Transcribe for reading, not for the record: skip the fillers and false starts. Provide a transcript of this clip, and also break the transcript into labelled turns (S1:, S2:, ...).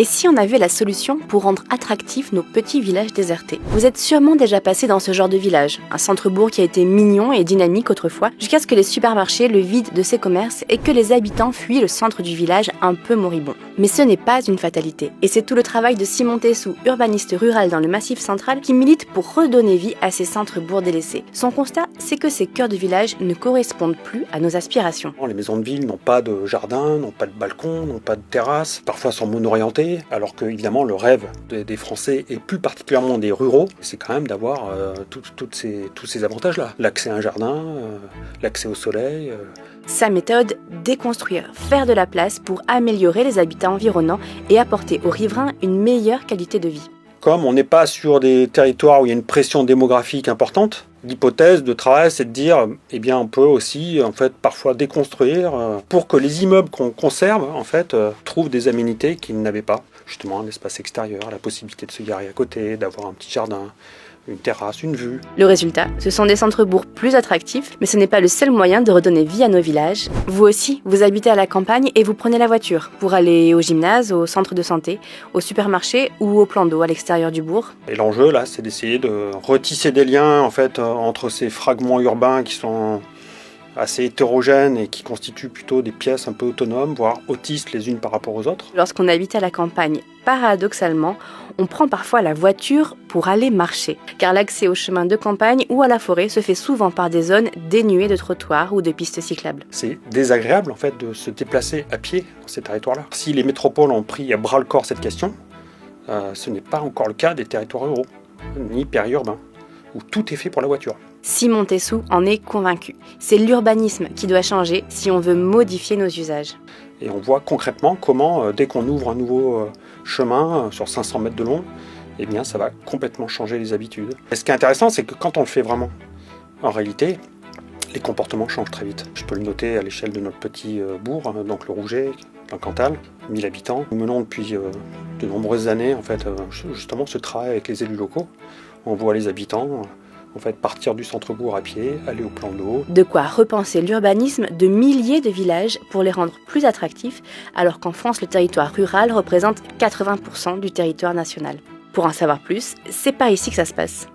S1: Et si on avait la solution pour rendre attractifs nos petits villages désertés? Vous êtes sûrement déjà passé dans ce genre de village, un centre-bourg qui a été mignon et dynamique autrefois, jusqu'à ce que les supermarchés le vident de ses commerces et que les habitants fuient le centre du village un peu moribond. Mais ce n'est pas une fatalité, et c'est tout le travail de Simon Tessou, urbaniste rural dans le Massif central, qui milite pour redonner vie à ces centres-bourgs délaissés. Son constat, c'est que ces cœurs de village ne correspondent plus à nos aspirations.
S2: Les maisons de ville n'ont pas de jardin, n'ont pas de balcon, n'ont pas de terrasse, parfois sont mono-orientées, alors que évidemment le rêve des Français et plus particulièrement des ruraux, c'est quand même d'avoir tous ces avantages-là. L'accès à un jardin, l'accès au soleil.
S1: Sa méthode, déconstruire, faire de la place pour améliorer les habitats environnants et apporter aux riverains une meilleure qualité de vie.
S2: Comme on n'est pas sur des territoires où il y a une pression démographique importante, l'hypothèse de travail, c'est de dire, on peut aussi parfois déconstruire pour que les immeubles qu'on conserve trouvent des aménités qu'ils n'avaient pas. Justement, un espace extérieur, la possibilité de se garer à côté, d'avoir un petit jardin, une terrasse, une vue.
S1: Le résultat, ce sont des centres-bourgs plus attractifs, mais ce n'est pas le seul moyen de redonner vie à nos villages. Vous aussi, vous habitez à la campagne et vous prenez la voiture pour aller au gymnase, au centre de santé, au supermarché ou au plan d'eau à l'extérieur du bourg.
S2: Et l'enjeu, là, c'est d'essayer de retisser des liens entre ces fragments urbains qui sont assez hétérogènes et qui constituent plutôt des pièces un peu autonomes, voire autistes les unes par rapport aux autres.
S1: Lorsqu'on habite à la campagne, paradoxalement, on prend parfois la voiture pour aller marcher, car l'accès aux chemins de campagne ou à la forêt se fait souvent par des zones dénuées de trottoirs ou de pistes cyclables.
S2: C'est désagréable de se déplacer à pied dans ces territoires-là. Si les métropoles ont pris à bras-le-corps cette question, ce n'est pas encore le cas des territoires ruraux, ni périurbains, où tout est fait pour la voiture.
S1: Simon Tessou en est convaincu. C'est l'urbanisme qui doit changer si on veut modifier nos usages.
S2: Et on voit concrètement comment, dès qu'on ouvre un nouveau chemin sur 500 mètres de long, ça va complètement changer les habitudes. Et ce qui est intéressant, c'est que quand on le fait vraiment, en réalité, les comportements changent très vite. Je peux le noter à l'échelle de notre petit bourg, donc le Rouget, dans le Cantal, 1000 habitants. Nous menons depuis de nombreuses années justement ce travail avec les élus locaux. On voit les habitants partir du centre-bourg à pied, aller au plan d'eau.
S1: De quoi repenser l'urbanisme de milliers de villages pour les rendre plus attractifs, alors qu'en France, le territoire rural représente 80% du territoire national. Pour en savoir plus, c'est par ici que ça se passe.